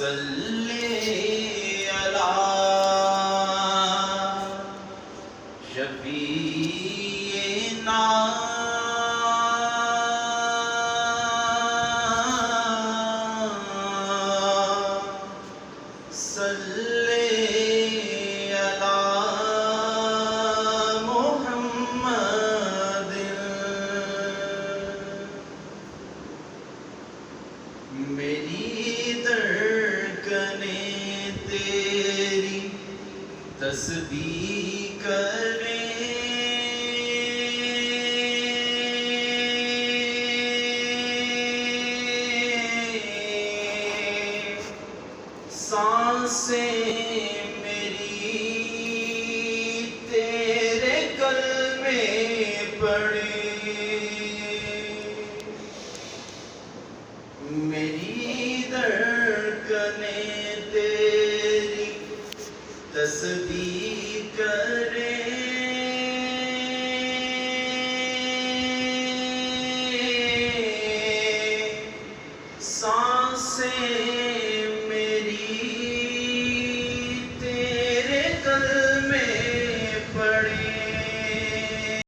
सल्ले अला शफीना सल्ले अला मुहम्मद। मेरी धड़कनें तेरी तस्बीह करें, सांसें मेरी तेरे कल्मे पड़े। मेरी धड़कनें तेरी तस्बीह करे,